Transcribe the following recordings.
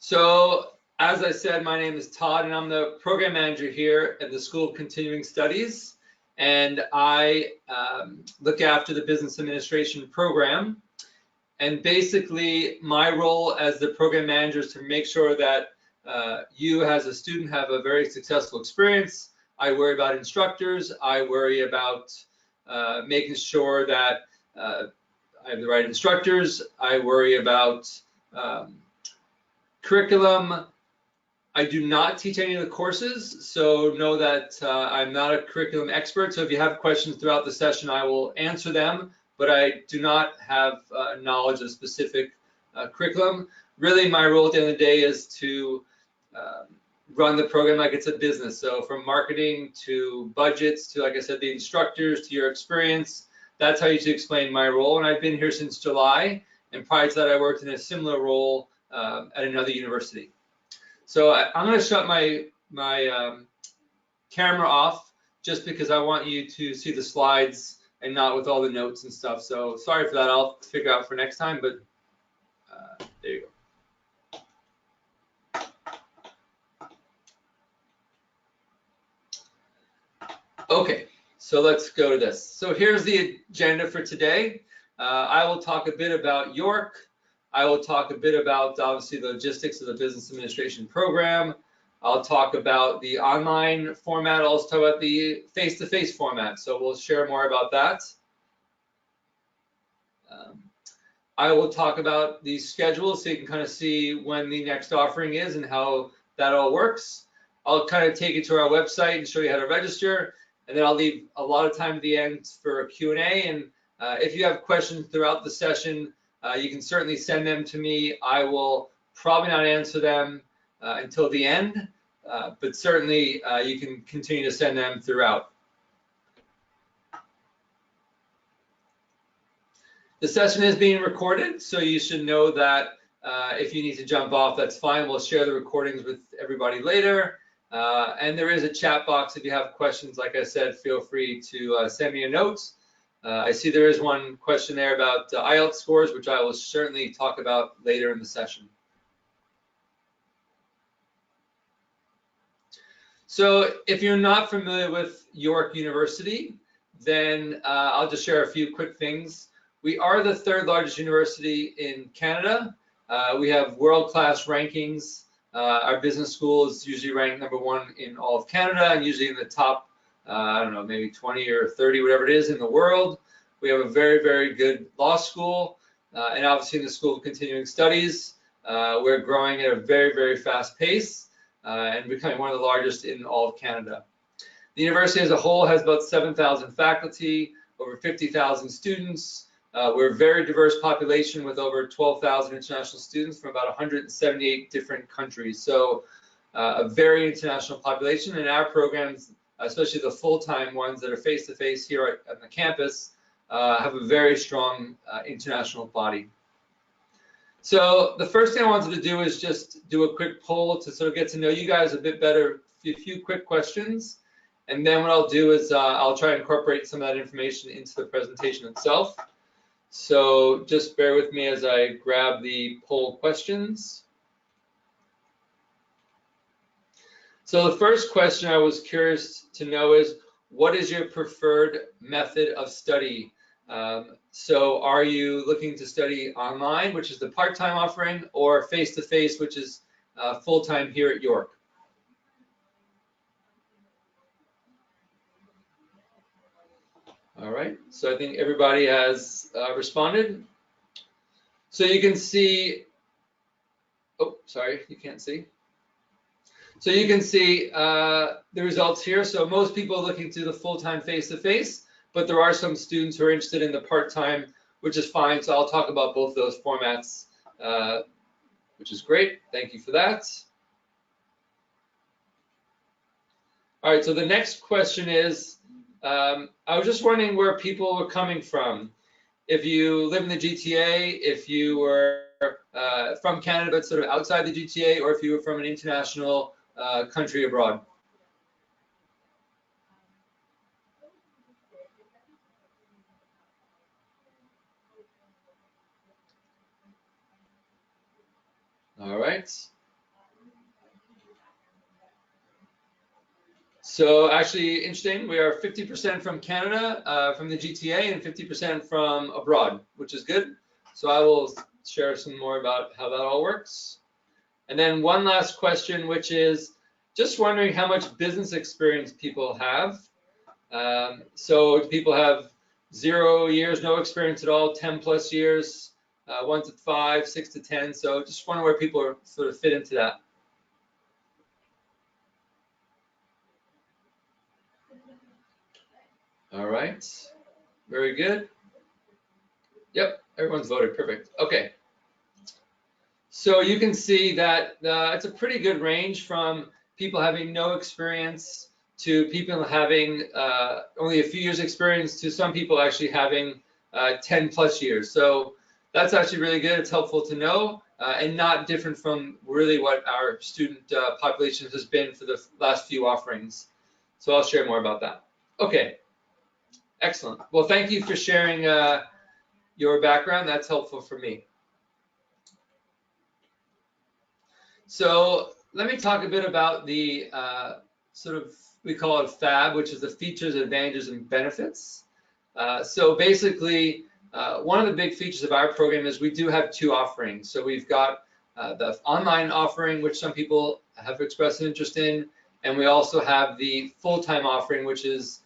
So, as I said, my name is Todd, and I'm the program manager here at the School of Continuing Studies, and I look after the business administration program. And basically, my role as the program manager is to make sure that you as a student have a very successful experience. I worry about instructors. I worry about making sure that I have the right instructors. I worry about curriculum. I do not teach any of the courses, so know that I'm not a curriculum expert. So if you have questions throughout the session, I will answer them, but I do not have knowledge of specific curriculum. Really, my role at the end of the day is to run the program like it's a business. So from marketing to budgets to, like I said, the instructors to your experience, that's how you should explain my role. And I've been here since July, and prior to that, I worked in a similar role at another university. So I'm going to shut my camera off just because I want you to see the slides and not with all the notes and stuff. So sorry for that. I'll figure out for next time, but there you go. Okay, so let's go to this. So here's the agenda for today. I will talk a bit about York. I will talk a bit about, obviously, the logistics of the business administration program. I'll talk about the online format. I'll also talk about the face-to-face format. So we'll share more about that. I will talk about the schedule so you can kind of see when the next offering is and how that all works. I'll kind of take you to our website and show you how to register. And then I'll leave a lot of time at the end for a Q&A. And if you have questions throughout the session, you can certainly send them to me. I will probably not answer them until the end, but certainly you can continue to send them throughout. The session is being recorded, so you should know that if you need to jump off, that's fine. We'll share the recordings with everybody later. And there is a chat box. If you have questions, like I said, feel free to send me a note. I see there is one question there about IELTS scores, which I will certainly talk about later in the session. So if you're not familiar with York University, then I'll just share a few quick things. We are the third largest university in Canada. We have world-class rankings. Our business school is usually ranked #1 in all of Canada and usually in the top, I don't know, maybe 20 or 30, whatever it is in the world. We have a very, very good law school. And obviously in the School of Continuing Studies, we're growing at a very, very fast pace and becoming one of the largest in all of Canada. The university as a whole has about 7,000 faculty, over 50,000 students. We're a very diverse population with over 12,000 international students from about 178 different countries. So a very international population, and our programs, especially the full-time ones that are face-to-face here at the campus, have a very strong international body. So the first thing I wanted to do is just do a quick poll to sort of get to know you guys a bit better, a few quick questions. And then what I'll do is I'll try and incorporate some of that information into the presentation itself. So just bear with me as I grab the poll questions. So the first question I was curious to know is, what is your preferred method of study? So are you looking to study online, which is the part-time offering, or face-to-face, which is full-time here at York? All right, so I think everybody has responded. So you can see, oh, sorry, you can't see. So you can see the results here. So most people are looking to the full-time face-to-face, but there are some students who are interested in the part-time, which is fine. So I'll talk about both those formats, which is great. Thank you for that. All right, so the next question is, I was just wondering where people were coming from. If you live in the GTA, if you were from Canada but sort of outside the GTA, or if you were from an international country abroad. All right. So actually interesting, we are 50% from Canada, from the GTA, and 50% from abroad, which is good. So I will share some more about how that all works. And then one last question, which is just wondering how much business experience people have. So people have 0 years, no experience at all, 10 plus years, 1 to 5, 6 to 10. So just wonder where people are, sort of fit into that. All right, very good. Yep, everyone's voted, perfect. Okay. So you can see that it's a pretty good range from people having no experience to people having only a few years experience to some people actually having 10 plus years. So that's actually really good. It's helpful to know and not different from really what our student population has been for the last few offerings. So I'll share more about that. Okay, excellent. Well, thank you for sharing your background. That's helpful for me. So let me talk a bit about the sort of, we call it FAB, which is the features, advantages, and benefits. So basically, one of the big features of our program is we do have 2 offerings. So we've got the online offering, which some people have expressed an interest in, and we also have the full-time offering, which is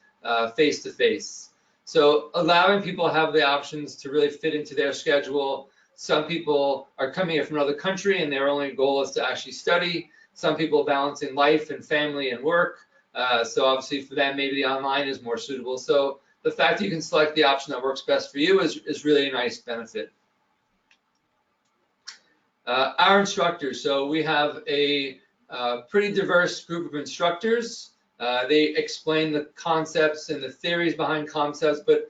face-to-face. So allowing people to have the options to really fit into their schedule. Some people are coming in from another country and their only goal is to actually study. Some people balancing life and family and work. So obviously for them, maybe the online is more suitable. So the fact that you can select the option that works best for you is really a nice benefit. Our instructors, so we have a pretty diverse group of instructors. They explain the concepts and the theories behind concepts, but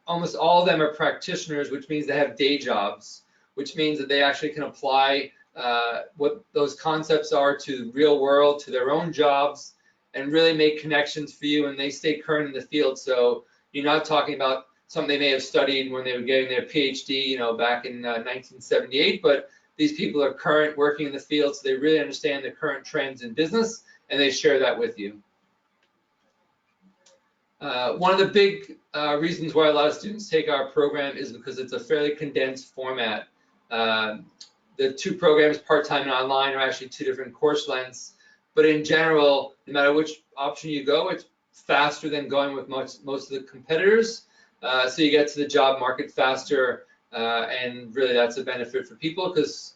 almost all of them are practitioners, which means they have day jobs, which means that they actually can apply what those concepts are to the real world, to their own jobs, and really make connections for you, and they stay current in the field. So you're not talking about something they may have studied when they were getting their PhD, you know, back in 1978, but these people are current, working in the field, so they really understand the current trends in business, and they share that with you. One of the big reasons why a lot of students take our program is because it's a fairly condensed format. The 2 programs, part-time and online, are actually 2 different course lengths. But in general, no matter which option you go, it's faster than going with most of the competitors. So you get to the job market faster, and really that's a benefit for people because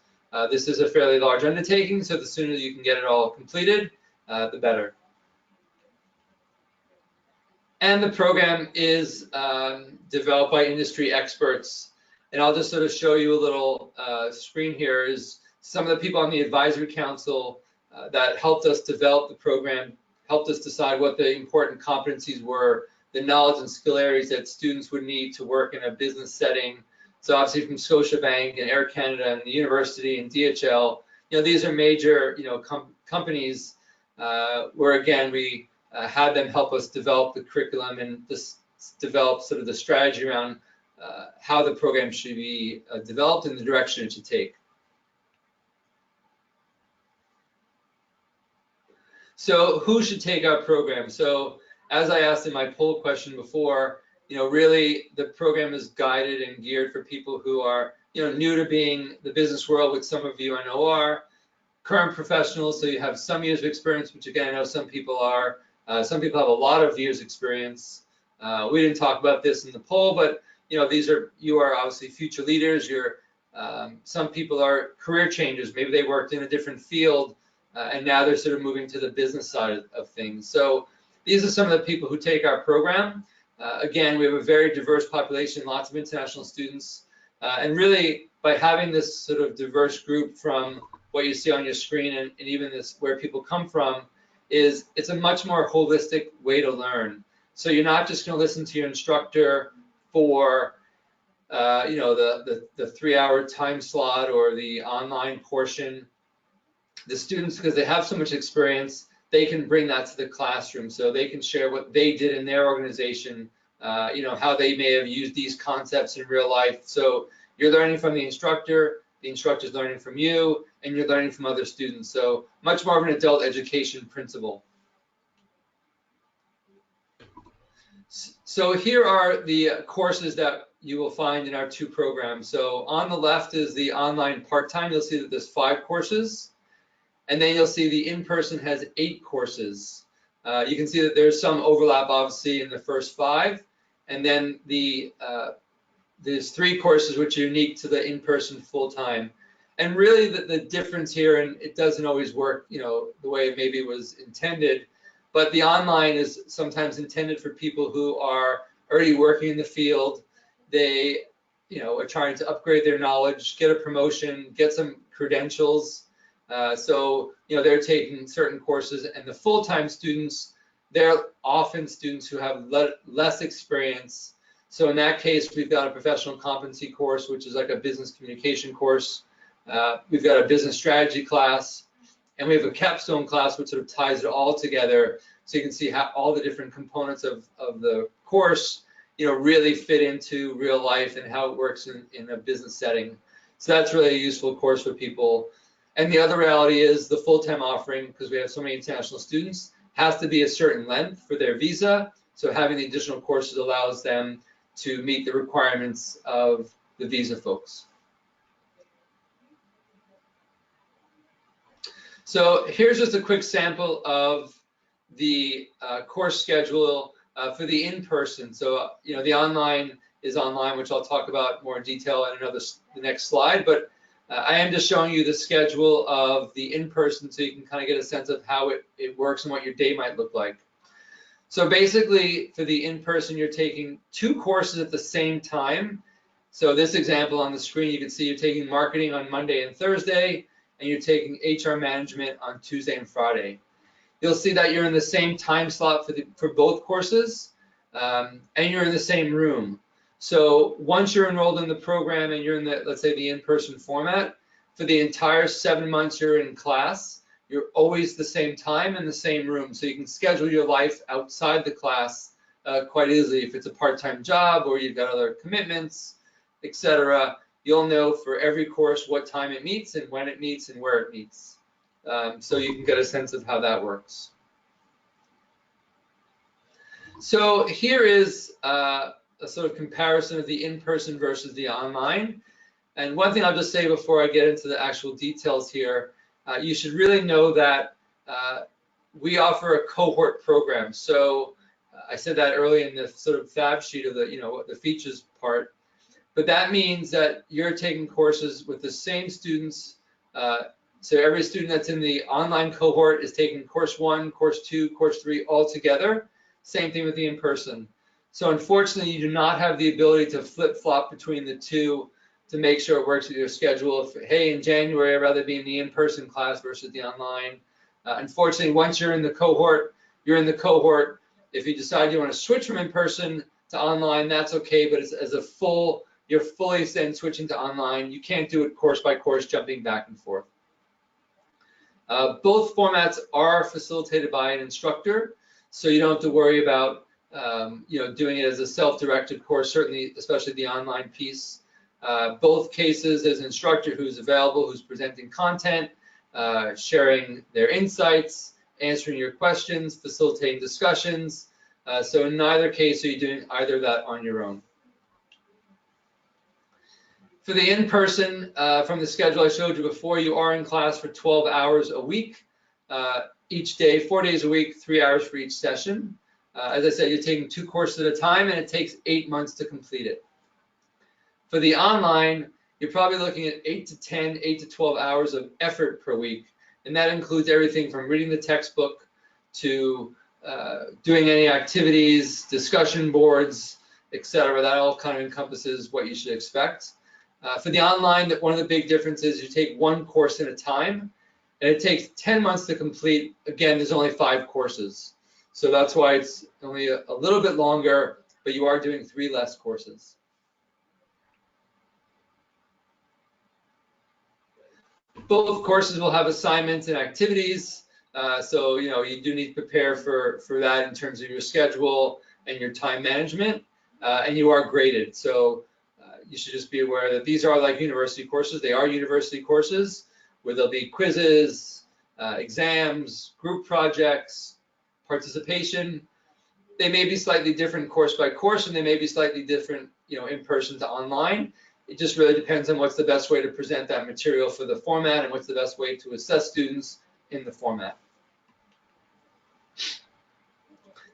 this is a fairly large undertaking. So the sooner you can get it all completed, the better. And the program is developed by industry experts. And I'll just sort of show you a little screen here is some of the people on the advisory council that helped us develop the program, helped us decide what the important competencies were, the knowledge and skill areas that students would need to work in a business setting. So obviously from Scotiabank and Air Canada and the university and DHL, you know, these are major, you know, companies where again, we had them help us develop the curriculum and just develop sort of the strategy around how the program should be developed and the direction it should take. So who should take our program? So as I asked in my poll question before, you know, really the program is guided and geared for people who are, you know, new to being the business world, which some of you I know are, current professionals, so you have some years of experience, which again, I know some people are. Some people have a lot of years experience. We didn't talk about this in the poll, but you know, you are obviously future leaders. Some people are career changers. Maybe they worked in a different field and now they're sort of moving to the business side of things. So these are some of the people who take our program. Again, we have a very diverse population, lots of international students, and really by having this sort of diverse group from what you see on your screen and even this where people come from, it's a much more holistic way to learn. So you're not just going to listen to your instructor for you know, the 3-hour time slot or the online portion. The students, because they have so much experience, they can bring that to the classroom, so they can share what they did in their organization, you know, how they may have used these concepts in real life. So you're learning from the instructor's learning from you, and you're learning from other students. So much more of an adult education principle. So here are the courses that you will find in our 2 programs. So on the left is the online part-time. You'll see that there's 5 courses. And then you'll see the in-person has 8 courses. You can see that there's some overlap, obviously, in the first 5. And then there's 3 courses which are unique to the in-person full-time. And really the difference here, and it doesn't always work, the way maybe it was intended, but the online is sometimes intended for people who are already working in the field. They, are trying to upgrade their knowledge, get a promotion, get some credentials. So, they're taking certain courses, and the full-time students, they're often students who have less experience. So in that case, we've got a professional competency course, which is like a business communication course. We've got a business strategy class, and we have a capstone class, which sort of ties it all together. So you can see how all the different components of the course, really fit into real life and how it works in a business setting. So that's really a useful course for people. And the other reality is the full-time offering, because we have so many international students, has to be a certain length for their visa. So having the additional courses allows them to meet the requirements of the visa folks. So here's just a quick sample of the course schedule for the in-person. So, the online is online, which I'll talk about more in detail in the next slide. But I am just showing you the schedule of the in-person so you can kind of get a sense of how it works and what your day might look like. So basically, for the in-person, you're taking 2 courses at the same time. So this example on the screen, you can see you're taking marketing on Monday and Thursday, and you're taking HR management on Tuesday and Friday. You'll see that you're in the same time slot for both courses, and you're in the same room. So once you're enrolled in the program and you're in let's say the in-person format, for the entire 7 months you're in class, you're always the same time in the same room. So you can schedule your life outside the class quite easily. If it's a part-time job or you've got other commitments, etc., you'll know for every course what time it meets and when it meets and where it meets. So you can get a sense of how that works. So here is a sort of comparison of the in-person versus the online. And one thing I'll just say before I get into the actual details here, you should really know that we offer a cohort program. So I said that early in the sort of fab sheet of the features part, but that means that you're taking courses with the same students. So every student that's in the online cohort is taking course 1, course 2, course 3 all together. Same thing with the in-person. So unfortunately, you do not have the ability to flip-flop between the two to make sure it works with your schedule. If, hey, in January, I'd rather be in the in-person class versus the online. Unfortunately, once you're in the cohort, you're in the cohort. If you decide you want to switch from in-person to online, that's okay, but you're fully then switching to online. You can't do it course by course, jumping back and forth. Both formats are facilitated by an instructor, so you don't have to worry about doing it as a self-directed course, certainly, especially the online piece. Both cases, there's an instructor who's available, who's presenting content, sharing their insights, answering your questions, facilitating discussions. So in neither case are you doing either of that on your own. For the in-person, from the schedule I showed you before, you are in class for 12 hours a week, each day, 4 days a week, 3 hours for each session. As I said, you're taking 2 courses at a time, and it takes 8 months to complete it. For the online, you're probably looking at 8 to 12 hours of effort per week, and that includes everything from reading the textbook to doing any activities, discussion boards, etc. That all kind of encompasses what you should expect. For the online, one of the big differences is you take 1 course at a time, and it takes 10 months to complete. Again, there's only 5 courses. So that's why it's only a little bit longer, but you are doing 3 less courses. Both courses will have assignments and activities. So, you do need to prepare for that in terms of your schedule and your time management, and you are graded. So you should just be aware that these are like university courses. They are university courses where there'll be quizzes, exams, group projects, participation. they may be slightly different course by course, and they may be slightly different, in person to online. It just really depends on what's the best way to present that material for the format and what's the best way to assess students in the format.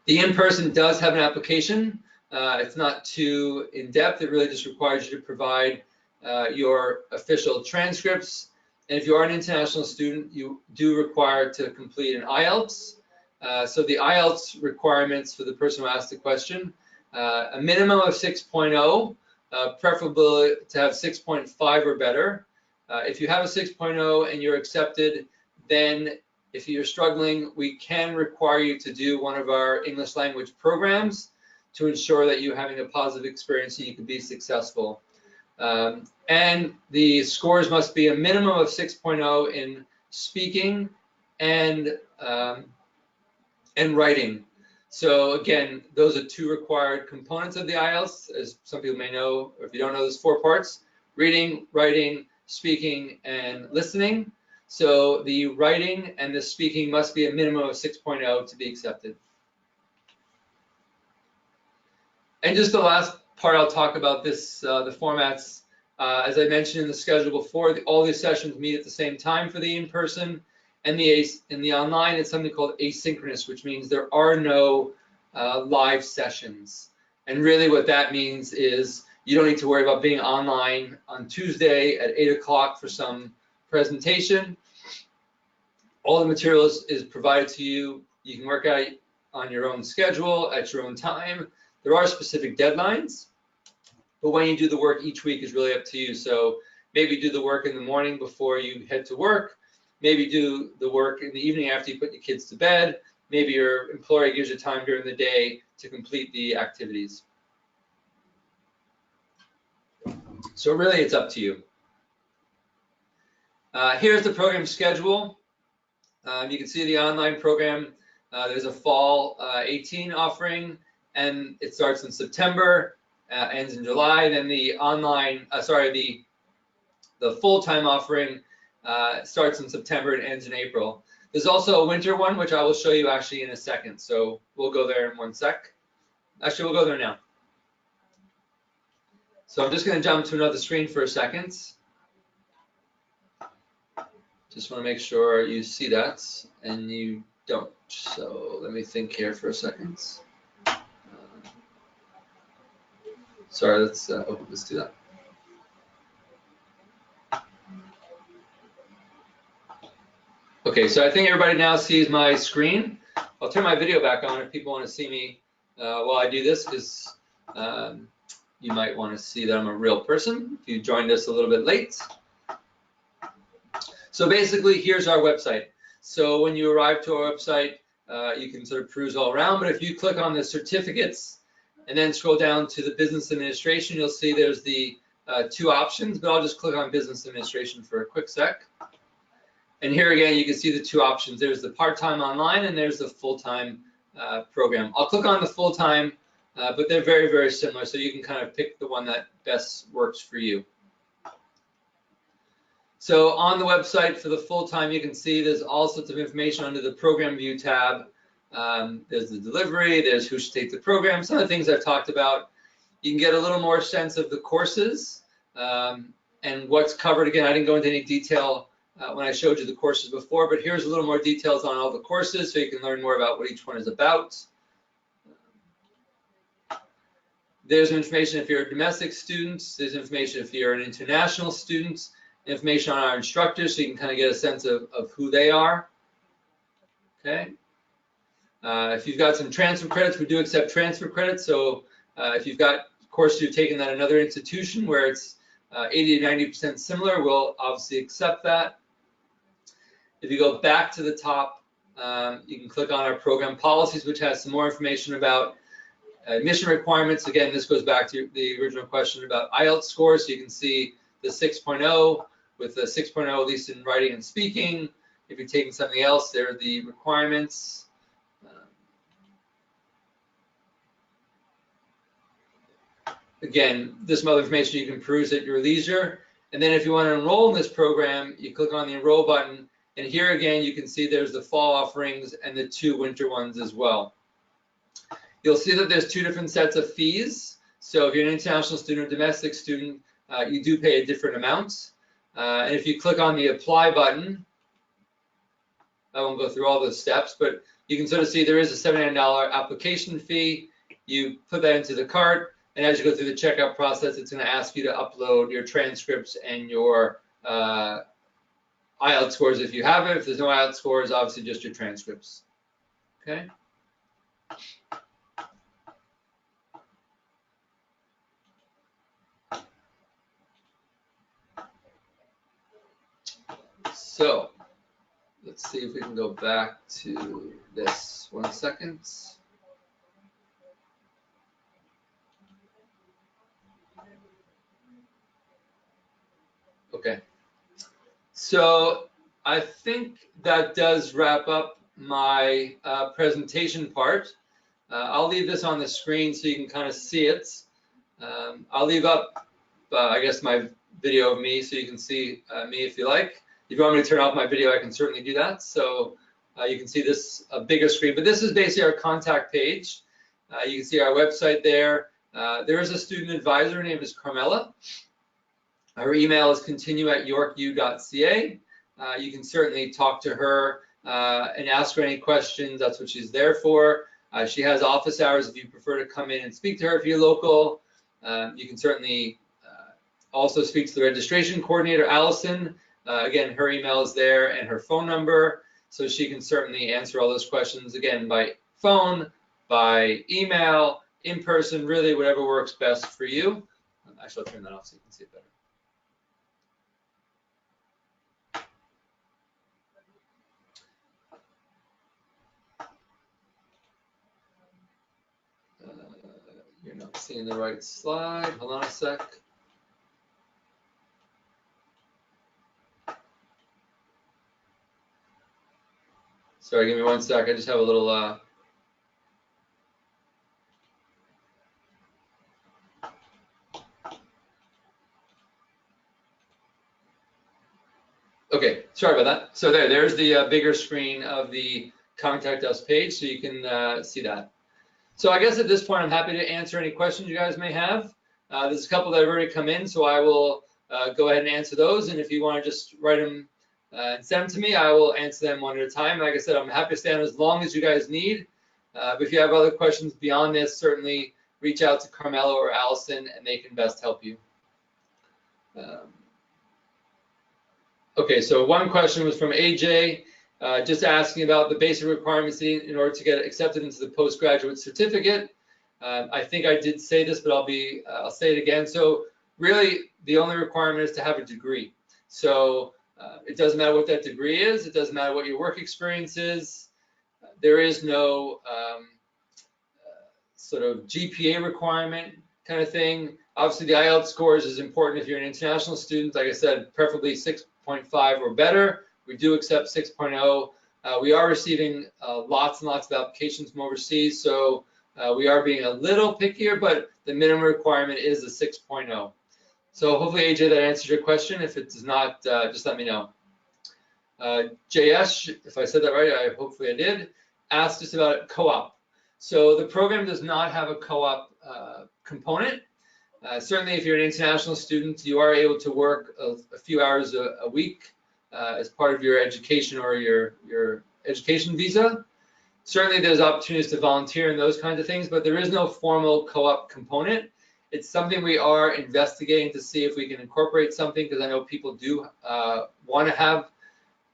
The in-person does have an application. It's not too in-depth. It really just requires you to provide your official transcripts. And if you are an international student, you do require to complete an IELTS. So the IELTS requirements for the person who asked the question, a minimum of 6.0, preferable to have 6.5 or better. If you have a 6.0 and you're accepted, then if you're struggling, we can require you to do one of our English language programs to ensure that you're having a positive experience and you can be successful. And the scores must be a minimum of 6.0 in speaking and writing. So again, those are two required components of the IELTS. As some people may know, or if you don't know, there's 4 parts: reading, writing, speaking, and listening. So the writing and the speaking must be a minimum of 6.0 to be accepted. And just the last part I'll talk about this, the formats. As I mentioned in the schedule before, all these sessions meet at the same time for the in-person, and the online, it's something called asynchronous, which means there are no live sessions. And really what that means is you don't need to worry about being online on Tuesday at 8 o'clock for some presentation. All the material is provided to you. You can work out on your own schedule, at your own time. There are specific deadlines, but when you do the work each week is really up to you. So maybe do the work in the morning before you head to work. Maybe do the work in the evening after you put your kids to bed. Maybe your employer gives you time during the day to complete the activities. So really, it's up to you. Here's the program schedule. You can see the online program. There's a fall 18 offering, and it starts in September, ends in July. Then the online, the full-time offering starts in September and ends in April. There's also a winter one, which I will show you actually in a second. So we'll go there in one sec. Actually, we'll go there now. So I'm just going to jump to another screen for a second. Just want to make sure you see that, and you don't. So let me think here for a second. Sorry, let's do that. Okay, so I think everybody now sees my screen. I'll turn my video back on if people want to see me while I do this, because you might want to see that I'm a real person if you joined us a little bit late. So basically, here's our website. So when you arrive to our website, you can sort of peruse all around, but if you click on the certificates and then scroll down to the business administration, you'll see there's the 2 options, but I'll just click on business administration for a quick sec. And here again, you can see the 2 options. There's the part-time online and there's the full-time program. I'll click on the full-time, but they're very, very similar, so you can kind of pick the one that best works for you. So on the website for the full-time, you can see there's all sorts of information under the program view tab. There's the delivery, there's who should take the program, some of the things I've talked about. You can get a little more sense of the courses and what's covered. Again, I didn't go into any detail when I showed you the courses before, but here's a little more details on all the courses so you can learn more about what each one is about. There's information if you're a domestic student. There's information if you're an international student. Information on our instructors so you can kind of get a sense of who they are. Okay. If you've got some transfer credits, we do accept transfer credits. So if you've got courses you've taken at another institution where it's 80 to 90% similar, we'll obviously accept that. If you go back to the top, you can click on our program policies, which has some more information about admission requirements. Again, this goes back to the original question about IELTS scores. So you can see the 6.0 with the 6.0 at least in writing and speaking. If you're taking something else, there are the requirements. Again, this some other information you can peruse at your leisure. And then if you want to enroll in this program, you click on the enroll button. And here again, you can see there's the fall offerings and the 2 winter ones as well. You'll see that there's two different sets of fees. So if you're an international student or domestic student, you do pay a different amount. And if you click on the apply button, I won't go through all those steps, but you can sort of see there is a $79 application fee. You put that into the cart, and as you go through the checkout process, it's going to ask you to upload your transcripts and your IELTS scores if you have it. If there's no IELTS scores, obviously just your transcripts. Okay. So let's see if we can go back to this 1 second. Okay. So I think that does wrap up my presentation part. I'll leave this on the screen so you can kind of see it. I'll leave up, I guess, my video of me so you can see me if you like. If you want me to turn off my video, I can certainly do that. So you can see this bigger screen. But this is basically our contact page. You can see our website there. There is a student advisor. Her name is Carmela. Her email is continue@yorku.ca. You can certainly talk to her and ask her any questions. That's what she's there for. She has office hours if you prefer to come in and speak to her if you're local. You can certainly also speak to the registration coordinator, Allison. Again, her email is there and her phone number, so she can certainly answer all those questions, again, by phone, by email, in person, really whatever works best for you. Actually, I'll turn that off so you can see it better. You're not seeing the right slide. Hold on a sec. Sorry, give me 1 sec. I just have a little okay, sorry about that. So there's the bigger screen of the Contact Us page, so you can see that. So I guess at this point, I'm happy to answer any questions you guys may have. There's a couple that have already come in, so I will go ahead and answer those. And if you want to just write them and send them to me, I will answer them one at a time. Like I said, I'm happy to stay on as long as you guys need. But if you have other questions beyond this, certainly reach out to Carmela or Allison, and they can best help you. Okay, so one question was from AJ, just asking about the basic requirements in order to get accepted into the postgraduate certificate. I think I did say this, but I'll say it again. So really, the only requirement is to have a degree. So it doesn't matter what that degree is. It doesn't matter what your work experience is. There is no sort of GPA requirement kind of thing. Obviously, the IELTS scores is important if you're an international student. Like I said, preferably 6.5 or better. We do accept 6.0. We are receiving lots and lots of applications from overseas, so we are being a little pickier, but the minimum requirement is a 6.0. So hopefully, AJ, that answers your question. If it does not, just let me know. JS, if I said that right, hopefully I did, asked us about co-op. So the program does not have a co-op component. Certainly, if you're an international student, you are able to work a few hours a week as part of your education or your education visa. Certainly, there's opportunities to volunteer and those kinds of things, but there is no formal co-op component. It's something we are investigating to see if we can incorporate something, because I know people do want to have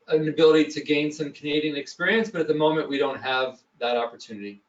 an ability to gain some Canadian experience, but at the moment we don't have that opportunity.